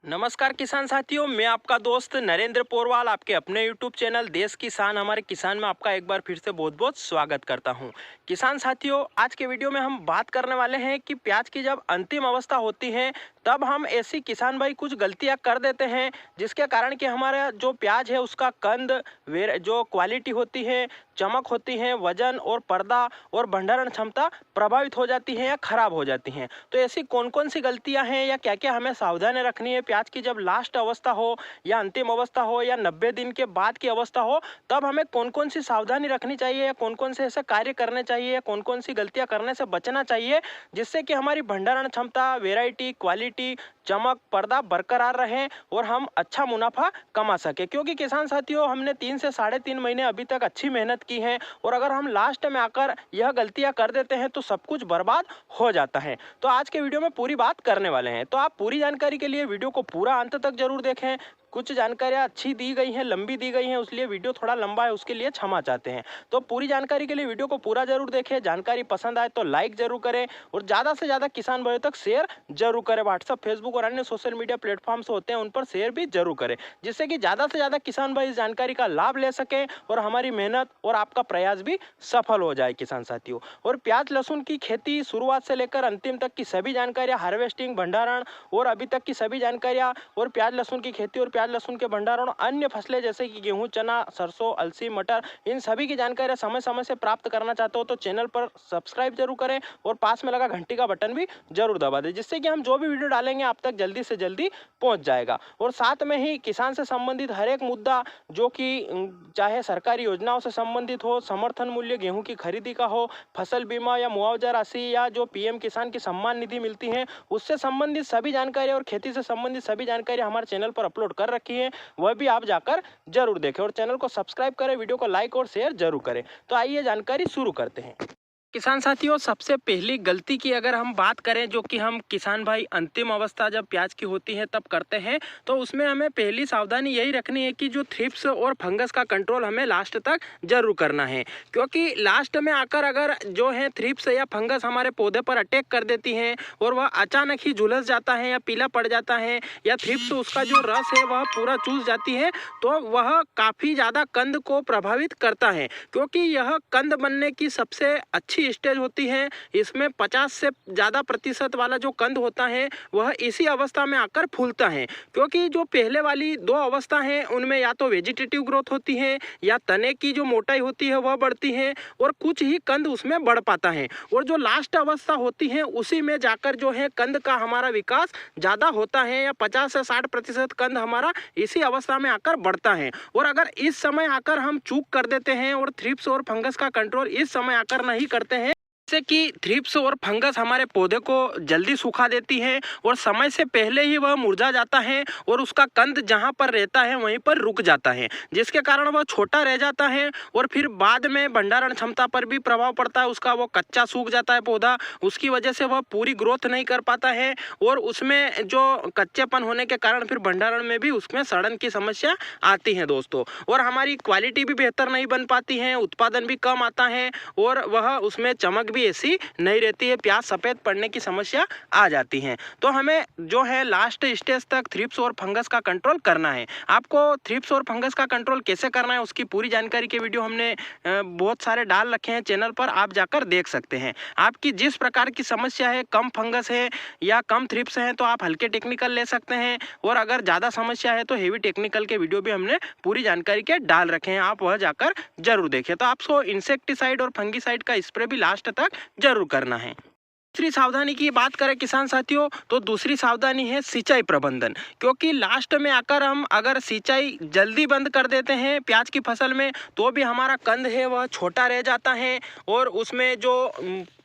नमस्कार किसान साथियों, मैं आपका दोस्त नरेंद्र पोरवाल आपके अपने यूट्यूब चैनल देश किसान हमारे किसान में आपका एक बार फिर से बहुत बहुत स्वागत करता हूं। किसान साथियों, आज के वीडियो में हम बात करने वाले हैं कि प्याज की जब अंतिम अवस्था होती है तब हम ऐसी किसान भाई कुछ गलतियां कर देते हैं जिसके कारण कि हमारा जो प्याज है उसका कंद जो क्वालिटी होती है, चमक होती है, वजन और पर्दा और भंडारण क्षमता प्रभावित हो जाती है या खराब हो जाती हैं। तो ऐसी कौन कौन सी गलतियां हैं या क्या क्या हमें सावधानी रखनी है प्याज की जब लास्ट अवस्था हो या अंतिम अवस्था हो या 90 दिन के बाद की अवस्था हो, तब हमें कौन कौन सी सावधानी रखनी चाहिए या कौन कौन से ऐसे कार्य करने चाहिए या कौन कौन सी गलतियां करने से बचना चाहिए जिससे कि हमारी भंडारण क्षमता, वेराइटी, क्वालिटी, चमक, पर्दा बरकरार रहे और हम अच्छा मुनाफा कमा सके। क्योंकि किसान साथियों, हमने 3 से 3.5 महीने अभी तक अच्छी मेहनत की है और अगर हम लास्ट में आकर यह गलतियां कर देते हैं तो सब कुछ बर्बाद हो जाता है। तो आज के वीडियो में पूरी बात करने वाले हैं, तो आप पूरी जानकारी के लिए वीडियो को पूरा अंत तक जरूर देखें। कुछ जानकारियां अच्छी दी गई हैं, लंबी दी गई हैं, इसलिए वीडियो थोड़ा लंबा है, उसके लिए क्षमा चाहते हैं। तो पूरी जानकारी के लिए वीडियो को पूरा जरूर देखें। जानकारी पसंद आए तो लाइक जरूर करें और ज़्यादा से ज़्यादा किसान भाइयों तक शेयर जरूर करें। व्हाट्सअप, फेसबुक और अन्य सोशल मीडिया प्लेटफॉर्म्स होते हैं उन पर शेयर भी जरूर करें, जिससे कि ज़्यादा से ज़्यादा किसान भाई इस जानकारी का लाभ ले सकें और हमारी मेहनत और आपका प्रयास भी सफल हो जाए किसान साथियों। और प्याज लहसुन की खेती शुरुआत से लेकर अंतिम तक की सभी जानकारियाँ, हार्वेस्टिंग, भंडारण और अभी तक की सभी जानकारियाँ और प्याज लहसुन की खेती और प्याज लहसुन के भंडारण, अन्य फसलें जैसे कि गेहूं, चना, सरसों, अलसी, मटर, इन सभी की जानकारी समय समय से प्राप्त करना चाहते हो तो चैनल पर सब्सक्राइब जरूर करें और पास में लगा घंटी का बटन भी जरूर दबा दें, जिससे कि हम जो भी वीडियो डालेंगे आप तक जल्दी से जल्दी पहुंच जाएगा। और साथ में ही किसान से संबंधित हर एक मुद्दा, जो कि चाहे सरकारी योजनाओं से संबंधित हो, समर्थन मूल्य गेहूं की खरीदी का हो, फसल बीमा या मुआवजा राशि या जो पीएम किसान की सम्मान निधि मिलती है उससे संबंधित सभी जानकारी और खेती से संबंधित सभी जानकारी हमारे चैनल पर अपलोड कर रखी है, वह भी आप जाकर जरूर देखें और चैनल को सब्सक्राइब करें, वीडियो को लाइक और शेयर जरूर करें। तो आइए जानकारी शुरू करते हैं। किसान साथियों, सबसे पहली गलती की अगर हम बात करें जो कि हम किसान भाई अंतिम अवस्था जब प्याज की होती है तब करते हैं, तो उसमें हमें पहली सावधानी यही रखनी है कि जो थ्रिप्स और फंगस का कंट्रोल हमें लास्ट तक जरूर करना है। क्योंकि लास्ट में आकर अगर जो है थ्रिप्स या फंगस हमारे पौधे पर अटैक कर देती हैं और वह अचानक ही झुलस जाता है या पीला पड़ जाता है या थ्रिप्स उसका जो रस है वह पूरा चूस जाती है, तो वह काफ़ी ज़्यादा कंद को प्रभावित करता है। क्योंकि यह कंद बनने की सबसे अच्छी स्टेज होती है। इसमें 50 से ज़्यादा प्रतिशत वाला जो कंद होता है वह इसी अवस्था में आकर फूलता है। क्योंकि जो पहले वाली 2 अवस्था हैं उनमें या तो वेजिटेटिव ग्रोथ होती है या तने की जो मोटाई होती है वह बढ़ती है और कुछ ही कंद उसमें बढ़ पाता है, और जो लास्ट अवस्था होती है उसी में जाकर जो है कंद का हमारा विकास ज़्यादा होता है या 50 से 60% कंद हमारा इसी अवस्था में आकर बढ़ता है। और अगर इस समय आकर हम चूक कर देते हैं और थ्रिप्स और फंगस का कंट्रोल इस समय आकर नहीं करते हैं, जैसे कि थ्रिप्स और फंगस हमारे पौधे को जल्दी सूखा देती है और समय से पहले ही वह मुरझा जाता है और उसका कंद जहां पर रहता है वहीं पर रुक जाता है, जिसके कारण वह छोटा रह जाता है और फिर बाद में भंडारण क्षमता पर भी प्रभाव पड़ता है उसका। वो कच्चा सूख जाता है पौधा, उसकी वजह से वह पूरी ग्रोथ नहीं कर पाता है और उसमें जो कच्चेपन होने के कारण फिर भंडारण में भी उसमें सड़न की समस्या आती है दोस्तों, और हमारी क्वालिटी भी बेहतर नहीं बन पाती है, उत्पादन भी कम आता है और वह उसमें चमक भी ऐसी नहीं रहती है, प्याज सफेद पड़ने की समस्या आ जाती है। तो हमें जो है लास्ट स्टेज तक थ्रिप्स और फंगस का कंट्रोल करना है। आपको थ्रिप्स और फंगस का कंट्रोल कैसे करना है उसकी पूरी जानकारी के वीडियो हमने बहुत सारे डाल रखे हैं चैनल पर, आप जाकर देख सकते हैं। आपकी जिस प्रकार की समस्या है, कम फंगस है या कम थ्रिप्स है, तो आप हल्के टेक्निकल ले सकते हैं, और अगर ज़्यादा समस्या है तो हेवी टेक्निकल के वीडियो भी हमने पूरी जानकारी के डाल रखे हैं, आप वह जाकर जरूर देखें। तो आपको इंसेक्टिसाइड और फंगिसाइड का स्प्रे भी लास्ट तक जरूर करना है। दूसरी सावधानी की बात करें किसान साथियों, तो दूसरी सावधानी है सिंचाई प्रबंधन। क्योंकि लास्ट में आकर हम अगर सिंचाई जल्दी बंद कर देते हैं प्याज की फसल में तो भी हमारा कंद है वह छोटा रह जाता है और उसमें जो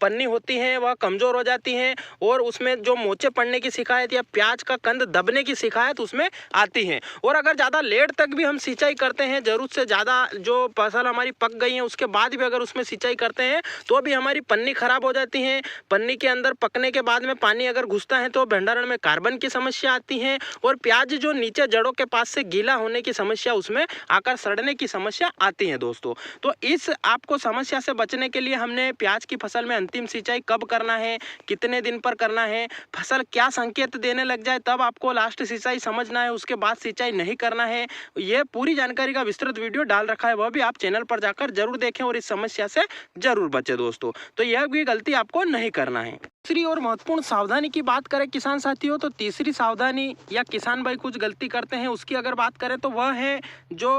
पन्नी होती है वह कमज़ोर हो जाती है और उसमें जो मोचे पड़ने की शिकायत या प्याज का कंद दबने की शिकायत उसमें आती है। और अगर ज़्यादा लेट तक भी हम सिंचाई करते हैं, ज़रूरत से ज़्यादा जो फसल हमारी पक गई है उसके बाद भी अगर उसमें सिंचाई करते हैं तो भी हमारी पन्नी खराब हो जाती है। पन्नी के अंदर पकने के बाद में पानी अगर घुसता है तो भंडारण में कार्बन की समस्या आती है और प्याज जो नीचे जड़ों के पास से गीला होने की समस्या, उसमें आकर सड़ने की समस्या आती है दोस्तों। तो इस आपको समस्या से बचने के लिए हमने प्याज की फसल में अंतिम सिंचाई कब करना है, कितने दिन पर करना है, फसल क्या संकेत देने लग जाए तब आपको लास्ट सिंचाई समझना है, उसके बाद सिंचाई नहीं करना है, ये पूरी जानकारी का विस्तृत वीडियो डाल रखा है, वह भी आप चैनल पर जाकर जरूर देखें और इस समस्या से जरूर बचे दोस्तों। तो यह भी गलती आपको नहीं करना है। तीसरी और महत्वपूर्ण सावधानी की बात करें किसान साथियों, तो तीसरी सावधानी या किसान भाई कुछ गलती करते हैं उसकी अगर बात करें तो वह है जो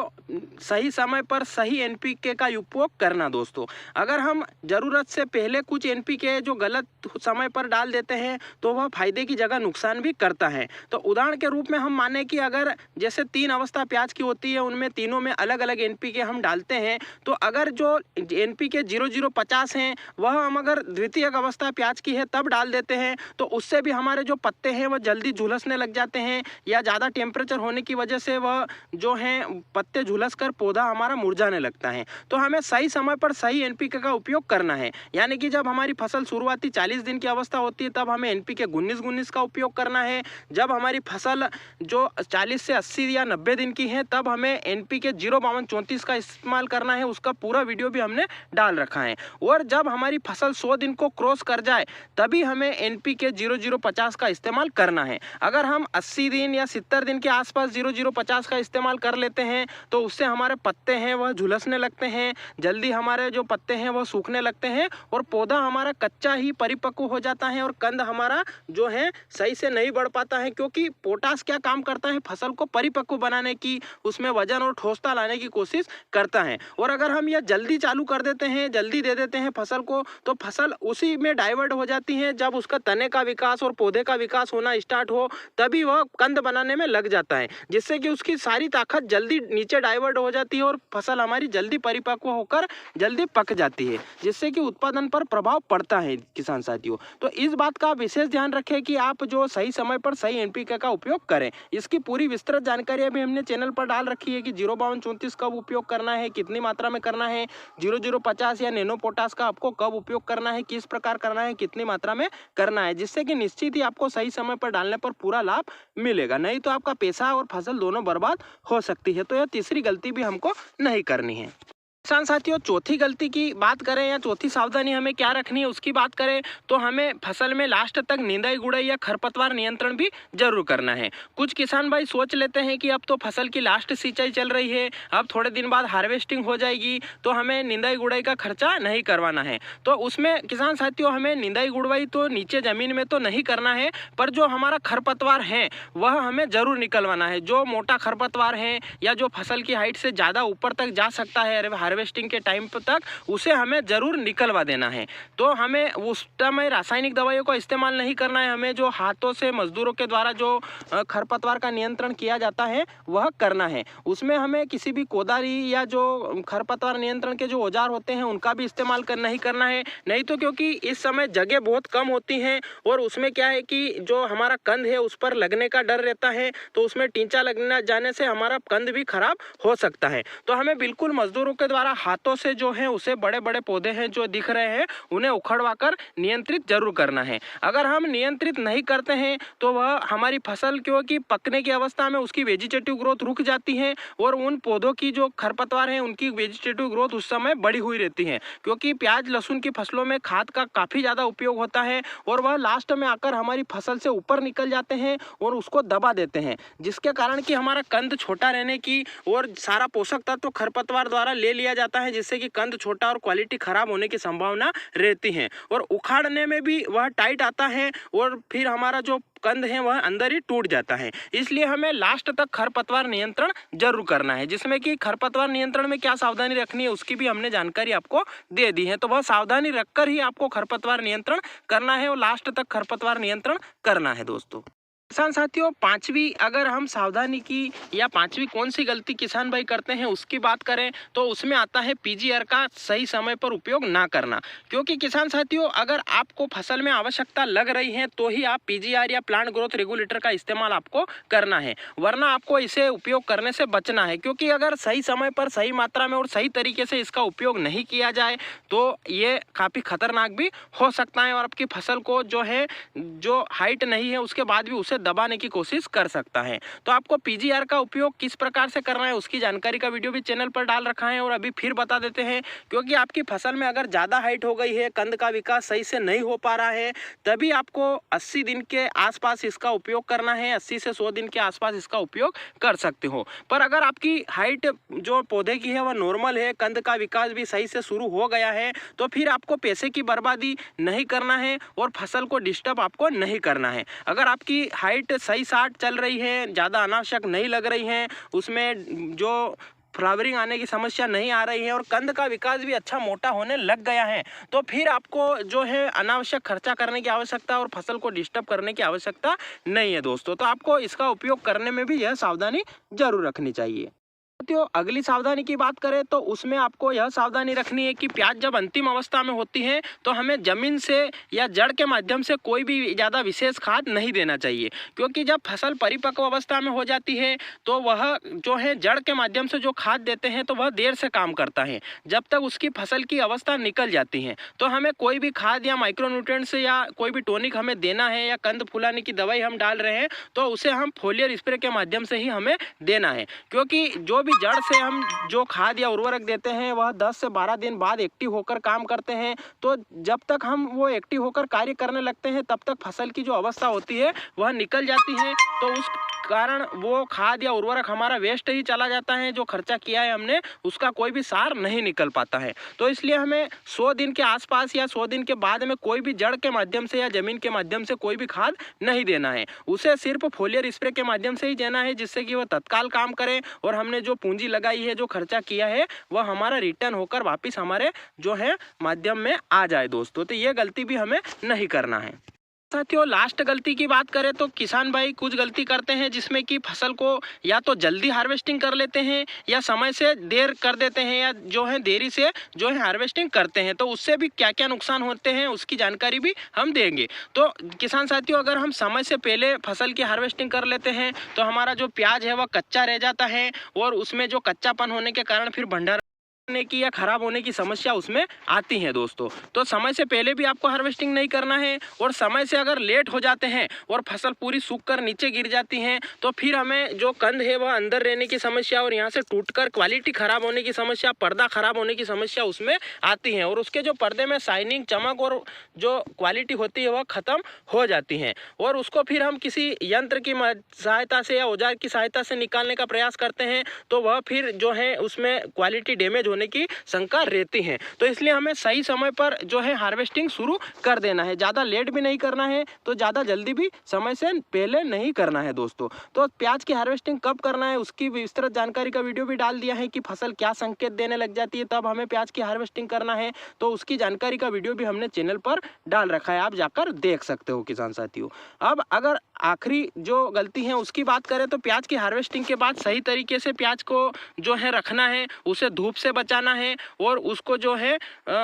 सही समय पर सही एनपीके का उपयोग करना दोस्तों। अगर हम जरूरत से पहले कुछ एनपीके जो गलत समय पर डाल देते हैं तो वह फायदे की जगह नुकसान भी करता है। तो उदाहरण के रूप में हम माने कि अगर जैसे 3 अवस्था प्याज की होती है, उनमें तीनों में अलग अलग एनपीके हम डालते हैं, तो अगर जो एनपीके 0050 हैं वह हम अगर द्वितीय अवस्था प्याज की है तब डाल देते हैं तो उससे भी हमारे जो पत्ते हैं वह जल्दी झुलसने लग जाते हैं, या ज़्यादा टेम्परेचर होने की वजह से वह जो हैं पत्ते झुलस कर पौधा हमारा मुरझाने लगता है। तो हमें सही समय पर सही एनपीके का उपयोग करना है, यानी कि जब हमारी फसल शुरुआती 40 दिन की अवस्था होती है तब हमें एनपीके 19-19 का उपयोग करना है। जब हमारी फसल जो 40 से 80 या 90 दिन की है तब हमें एनपीके 05234 का इस्तेमाल करना है, उसका पूरा वीडियो भी हमने डाल रखा है। और जब हमारी फसल 100 दिन को क्रॉस कर जाए तभी हमें एनपीके 0050 का इस्तेमाल करना है। अगर हम 80 दिन या 70 दिन के आसपास 0050 का इस्तेमाल कर लेते हैं तो उससे हमारे पत्ते हैं वह झुलसने लगते हैं, जल्दी हमारे जो पत्ते हैं वह सूखने लगते हैं और पौधा हमारा कच्चा ही परिपक्व हो जाता है और कंद हमारा जो है सही से नहीं बढ़ पाता है, क्योंकि पोटास क्या काम करता है, फसल को परिपक्व बनाने की, उसमें वजन और ठोसता लाने की कोशिश करता है। और अगर हम यह जल्दी चालू कर देते हैं, जल्दी दे देते हैं फसल को, तो फसल उसी में डाइवर्ट हो जाती है। जब उसका तने का विकास और पौधे का विकास होना स्टार्ट हो तभी वह कंद बनाने में लग जाता है, जिससे कि उसकी सारी ताकत जल्दी नीचे डाइवर्ट हो जाती है और फसल हमारी जल्दी परिपक्व होकर जल्दी पक जाती है, जिससे कि उत्पादन पर प्रभाव पड़ता है किसान साथियों। तो इस बात का विशेष ध्यान रखें कि आप जो सही समय पर सही एनपीके का उपयोग करें। इसकी पूरी विस्तृत जानकारी अभी हमने चैनल पर डाल रखी है कि 05234 कब उपयोग करना है, कितनी मात्रा में करना है, 0050 या नैनो पोटास का आपको कब उपयोग करना है, किस प्रकार करना है, कितनी मात्रा में करना है, जिससे कि निश्चित ही आपको सही समय पर डालने पर पूरा लाभ मिलेगा, नहीं तो आपका पैसा और फसल दोनों बर्बाद हो सकती है। तो यह तीसरी गलती भी हमको नहीं करनी है। किसान साथियों, चौथी गलती की बात करें या चौथी सावधानी हमें क्या रखनी है उसकी बात करें तो हमें फसल में लास्ट तक निंदाई गुड़ाई या खरपतवार नियंत्रण भी जरूर करना है। कुछ किसान भाई सोच लेते हैं कि अब तो फसल की लास्ट सिंचाई चल रही है, अब थोड़े दिन बाद हार्वेस्टिंग हो जाएगी तो हमें निंदाई गुड़ाई का खर्चा नहीं करवाना है। तो उसमें किसान साथियों हमें निंदाई गुड़ाई तो नीचे जमीन में तो नहीं करना है, पर जो हमारा खरपतवार है वह हमें जरूर निकलवाना है। जो मोटा खरपतवार है या जो फसल की हाइट से ज़्यादा ऊपर तक जा सकता है हार्वेस्टिंग के टाइम तक, उसे हमें जरूर निकलवा देना है। तो हमें उस समय रासायनिक दवाइयों का इस्तेमाल नहीं करना है, हमें जो हाथों से मजदूरों के द्वारा जो खरपतवार का नियंत्रण किया जाता है वह करना है। उसमें हमें किसी भी कोदारी या जो खरपतवार नियंत्रण के जो औजार होते हैं उनका भी इस्तेमाल नहीं करना है, नहीं तो क्योंकि इस समय जगह बहुत कम होती हैं और उसमें क्या है कि जो हमारा कंद है उस पर लगने का डर रहता है, तो उसमें टींचा लगने जाने से हमारा कंद भी खराब हो सकता है। तो हमें बिल्कुल मजदूरों के द्वारा हाथों से जो है उसे बड़े बड़े पौधे हैं जो दिख रहे हैं उन्हें उखड़वा कर नियंत्रित जरूर करना है। अगर हम नियंत्रित नहीं करते हैं तो वह हमारी फसल क्योंकि पकने की अवस्था में उसकी वेजिटेटिव ग्रोथ रुक जाती है और उन पौधों की जो खरपतवार है उनकी वेजिटेटिव ग्रोथ उस समय बढ़ी हुई रहती है, क्योंकि प्याज लहसुन की फसलों में खाद का काफ़ी ज़्यादा उपयोग होता है और वह लास्ट में आकर हमारी फसल से ऊपर निकल जाते हैं और उसको दबा देते हैं, जिसके कारण कि हमारा कंद छोटा रहने की और सारा पोषक तत्व खरपतवार द्वारा ले लिया जाता है, जिससे कि कंद छोटा और क्वालिटी खराब होने की संभावना रहती है और उखाड़ने में भी वह टाइट आता है और फिर हमारा जो कंद है वह अंदर ही टूट जाता है। इसलिए हमें लास्ट तक खरपतवार नियंत्रण जरूर करना है, जिसमें कि खरपतवार नियंत्रण में क्या सावधानी रखनी है उसकी भी हमने जानकारी आपको दे दी है। तो वह सावधानी रखकर ही आपको खरपतवार नियंत्रण करना है और लास्ट तक खरपतवार नियंत्रण करना है दोस्तों। किसान साथियों, पांचवी अगर हम सावधानी की या पांचवी कौन सी गलती किसान भाई करते हैं उसकी बात करें तो उसमें आता है पीजीआर का सही समय पर उपयोग ना करना। क्योंकि किसान साथियों, अगर आपको फसल में आवश्यकता लग रही है तो ही आप पीजीआर या प्लांट ग्रोथ रेगुलेटर का इस्तेमाल आपको करना है, वरना आपको इसे उपयोग करने से बचना है। क्योंकि अगर सही समय पर सही मात्रा में और सही तरीके से इसका उपयोग नहीं किया जाए तो ये काफ़ी खतरनाक भी हो सकता है और आपकी फसल को जो हाइट नहीं है उसके बाद भी उसे दबाने की कोशिश कर सकता है। तो आपको पीजीआर का उपयोग किस प्रकार से करना है उसकी जानकारी का वीडियो भी चैनल पर डाल रखा है और अभी फिर बता देते हैं। क्योंकि आपकी फसल में अगर ज़्यादा हाइट हो गई है, कंद का विकास सही से नहीं हो पा रहा है, तभी आपको 80 दिन के आसपास इसका उपयोग करना है। 80 से 100 दिन के आसपास इसका उपयोग कर सकते हो। पर अगर आपकी हाइट जो पौधे की है वह नॉर्मल है, कंद का विकास भी सही से शुरू हो गया है, तो फिर आपको पैसे की बर्बादी नहीं करना है और फसल को डिस्टर्ब आपको नहीं करना है। अगर आपकी हाइट सही साट चल रही है, ज़्यादा अनावश्यक नहीं लग रही है, उसमें जो फ्लावरिंग आने की समस्या नहीं आ रही है और कंद का विकास भी अच्छा मोटा होने लग गया है, तो फिर आपको अनावश्यक खर्चा करने की आवश्यकता और फसल को डिस्टर्ब करने की आवश्यकता नहीं है दोस्तों। तो आपको इसका उपयोग करने में भी यह सावधानी जरूर रखनी चाहिए। साथियों, अगली सावधानी की बात करें तो उसमें आपको यह सावधानी रखनी है कि प्याज जब अंतिम अवस्था में होती है तो हमें जमीन से या जड़ के माध्यम से कोई भी ज़्यादा विशेष खाद नहीं देना चाहिए। क्योंकि जब फसल परिपक्व अवस्था में हो जाती है तो वह जड़ के माध्यम से जो खाद देते हैं तो वह देर से काम करता है, जब तक उसकी फसल की अवस्था निकल जाती है। तो हमें कोई भी खाद या माइक्रोन्यूट्रिएंट्स या कोई भी टॉनिक हमें देना है या कंद फुलाने की दवाई हम डाल रहे हैं तो उसे हम फोलियर स्प्रे के माध्यम से ही हमें देना है। क्योंकि जो भी जड़ से हम जो खाद या उर्वरक देते हैं वह 10 से 12 दिन बाद एक्टिव होकर काम करते हैं। तो जब तक हम वो एक्टिव होकर कार्य करने लगते हैं तब तक फसल की जो अवस्था होती है वह निकल जाती है, तो उस कारण वो खाद या उर्वरक हमारा वेस्ट ही चला जाता है। जो खर्चा किया है हमने उसका कोई भी सार नहीं निकल पाता है। तो इसलिए हमें 100 दिन के आसपास या 100 दिन के बाद में कोई भी जड़ के माध्यम से या जमीन के माध्यम से कोई भी खाद नहीं देना है। उसे सिर्फ फोलियर स्प्रे के माध्यम से ही देना है, जिससे कि वह तत्काल काम करे और हमने जो पूंजी लगाई है, जो खर्चा किया है, वह हमारा रिटर्न होकर वापस हमारे माध्यम में आ जाए दोस्तों। तो ये गलती भी हमें नहीं करना है। साथियों, लास्ट गलती की बात करें तो किसान भाई कुछ गलती करते हैं जिसमें कि फसल को या तो जल्दी हार्वेस्टिंग कर लेते हैं या समय से देर कर देते हैं या देरी से हार्वेस्टिंग करते हैं। तो उससे भी क्या क्या नुकसान होते हैं उसकी जानकारी भी हम देंगे। तो किसान साथियों, अगर हम समय से पहले फसल की हार्वेस्टिंग कर लेते हैं तो हमारा जो प्याज है वह कच्चा रह जाता है और उसमें जो कच्चापन होने के कारण फिर भंडारण होने की या खराब होने की समस्या उसमें आती है दोस्तों। तो समय से पहले भी आपको हार्वेस्टिंग नहीं करना है और समय से अगर लेट हो जाते हैं और फसल पूरी सूख कर नीचे गिर जाती है तो फिर हमें जो कंद है वह अंदर रहने की समस्या और यहाँ से टूटकर क्वालिटी खराब होने की समस्या, पर्दा खराब होने की समस्या उसमें आती है और उसके जो पर्दे में शाइनिंग, चमक और जो क्वालिटी होती है वह खत्म हो जाती है और उसको फिर हम किसी यंत्र की सहायता से या औजार की सहायता से निकालने का प्रयास करते हैं तो वह फिर उसमें क्वालिटी डैमेज होने की शंका रहती है। तो इसलिए हमें सही समय पर हार्वेस्टिंग शुरू कर देना है, ज़्यादा लेट भी नहीं करना है तो ज़्यादा जल्दी भी समय से पहले नहीं करना है दोस्तों। तो प्याज की हार्वेस्टिंग कब करना है उसकी विस्तृत जानकारी का वीडियो भी डाल दिया है कि फसल क्या संकेत देने लग जाती है तब हमें प्याज की हार्वेस्टिंग करना है, तो उसकी जानकारी का वीडियो भी हमने चैनल पर डाल रखा है, आप जाकर देख सकते हो किसान साथियों। अब अगर आखिरी जो गलती है उसकी बात करें तो प्याज की हार्वेस्टिंग के बाद सही तरीके से प्याज को रखना है, उसे धूप से बचाना है और उसको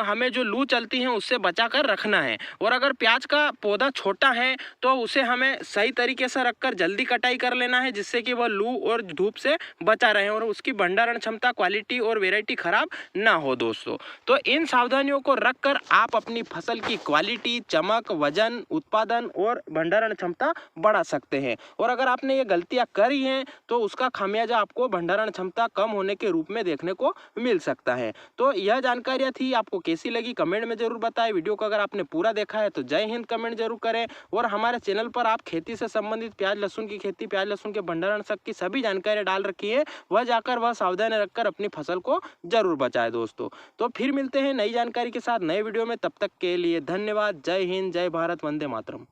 हमें जो लू चलती है उससे बचा कर रखना है। और अगर प्याज का पौधा छोटा है तो उसे हमें सही तरीके से रखकर जल्दी कटाई कर लेना है, जिससे कि वह लू और धूप से बचा रहे और उसकी भंडारण क्षमता, क्वालिटी और वैरायटी खराब ना हो दोस्तों। तो इन सावधानियों को रखकर आप अपनी फसल की क्वालिटी, चमक, वजन, उत्पादन और भंडारण क्षमता बढ़ा सकते हैं। और अगर आपने ये गलतियां करी हैं तो उसका खामियाजा आपको भंडारण क्षमता कम होने के रूप में देखने को मिल सकता है। तो यह जानकारियां थी, आपको कैसी लगी कमेंट में जरूर बताएं। वीडियो को अगर आपने पूरा देखा है तो जय हिंद कमेंट जरूर करें और हमारे चैनल पर आप खेती से संबंधित प्याज लहसुन की खेती, प्याज लहसुन के भंडारण तक की सभी जानकारी डाल रखी है, वह जाकर वह सावधानी रखकर अपनी फसल को जरूर बचाए दोस्तों। तो फिर मिलते हैं नई जानकारी के साथ नए वीडियो में, तब तक के लिए धन्यवाद। जय हिंद, जय भारत, वंदे मातरम।